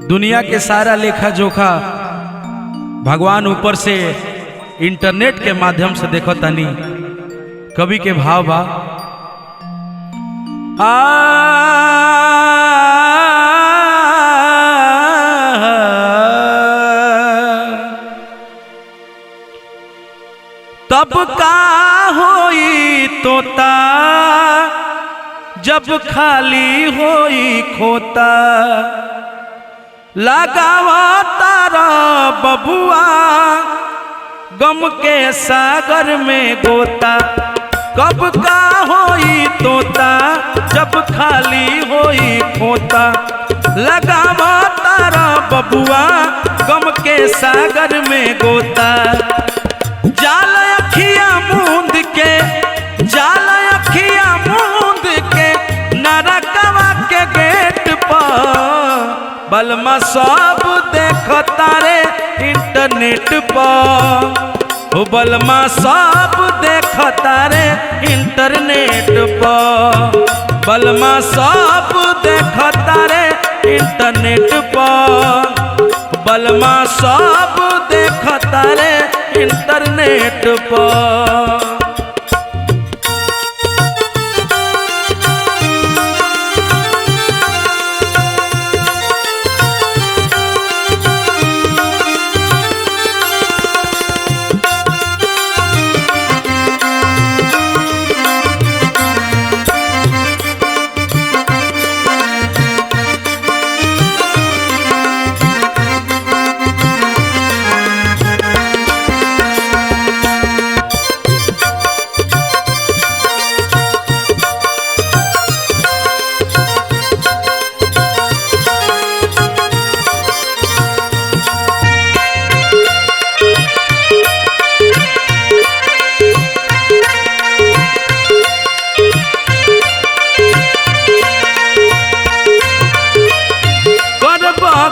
दुनिया के सारा लेखा जोखा भगवान ऊपर से इंटरनेट के माध्यम से देखो तनी। कवि के भाव बा तब का होई तोता जब खाली होई खोता, लगावा तारा बबुआ गम के सागर में गोता। कब का होई तोता जब खाली होई खोता, लगावा तारा बबुआ गम के सागर में गोता। जाल अखिया मूंद के, जाल अखिया मूंद के नरकवा के गेट पर बलमा सब देखता रे इंटरनेट पर। ओ बलमा सब देखता रे इंटरनेट पर, बलमा सब देखता रे इंटरनेट पर, बलमा सब देखता रे इंटरनेट पर।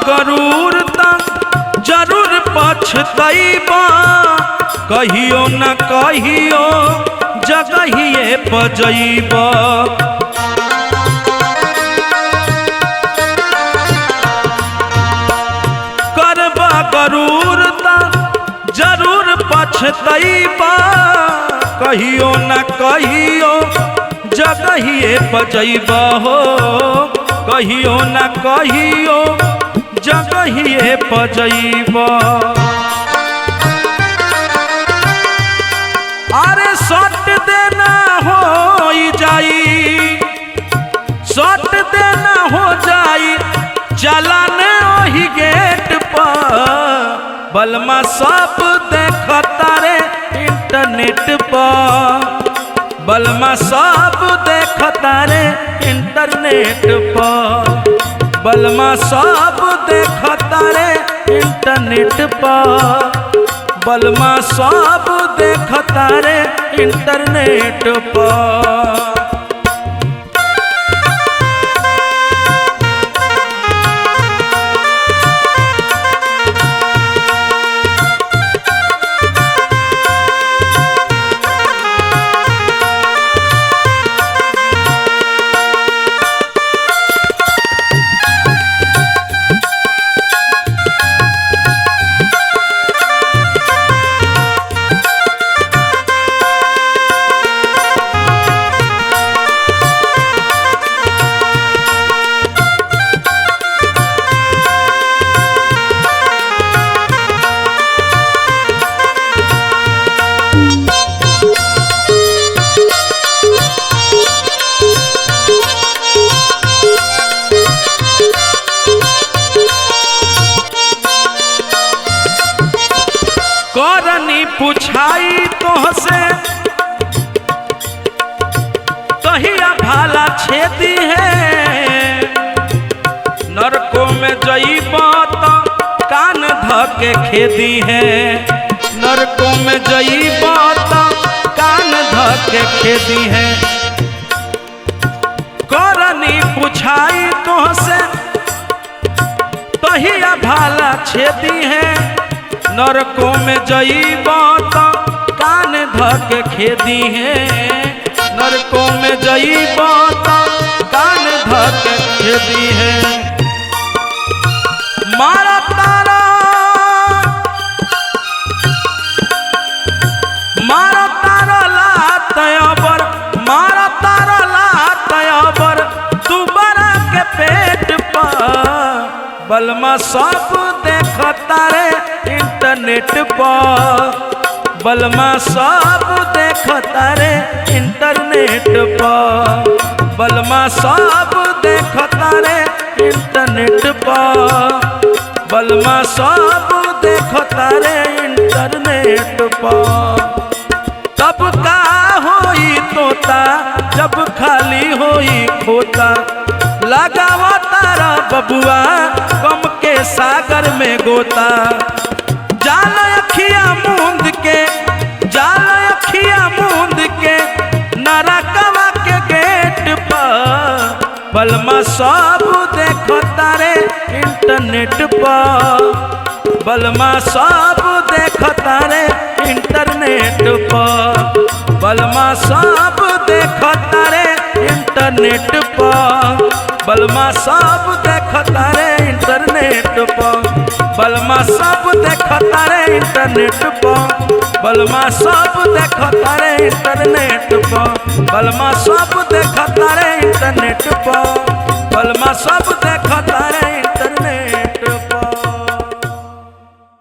गरूर जरूर पछतैबा, कहियो न कहियो जगहिए बजैबा। करबा गरूर जरूर पछतैबा, कहियो न कहियो जगहिए बजैबा हो, कहियो न कहियो जगहिए बजैबा। अरे सट देना हो जाई, सट देना हो जाई चलाने वही गेट पर। बलमा सब देखता रे इंटरनेट पर, बलमा सब देखता रे इंटरनेट पर, बलमा सब देखता रे इंटरनेट पर, बलमा सब देखता रे इंटरनेट पर। करनी पुछाई तोहसे कहिया भाला छेदी है, नरकों में जईबा तो कान धके खेदी है, नरकों में जईबा तो कान धके खेदी है। करनी पुछाई तोहसे कहिया भाला छेदी है, नरकों में जईबा तो कान धके खेदी है, नरकों में जईबा तो कान धके खेदी है। बलमा सब देखता रे इंटरनेट पर, बलमा सब देखता रे इंटरनेट पर, बलमा सब देखता रे इंटरनेट पर, बलमा सब देखता रे इंटरनेट पर। तब का होई तोता जब खाली होई खोता, लगावा तारा बबुआ गम के सागर में गोता। जाल अखिया मूंद के, जाल अखिया मूंद के नरकवा के गेट पर, बलमा सब देखता रे इंटरनेट पर, बलमा सब देखता रे इंटरनेट पर, बलमा सब देखता रे इंटरनेट पर, बलमा सब देखता रे इंटरनेट पर, बलमा सब देखता रे इंटरनेट पर, बलमा सब देखता रे इंटरनेट पर, बलमा सब देखता रे इंटरनेट पर, बलमा सब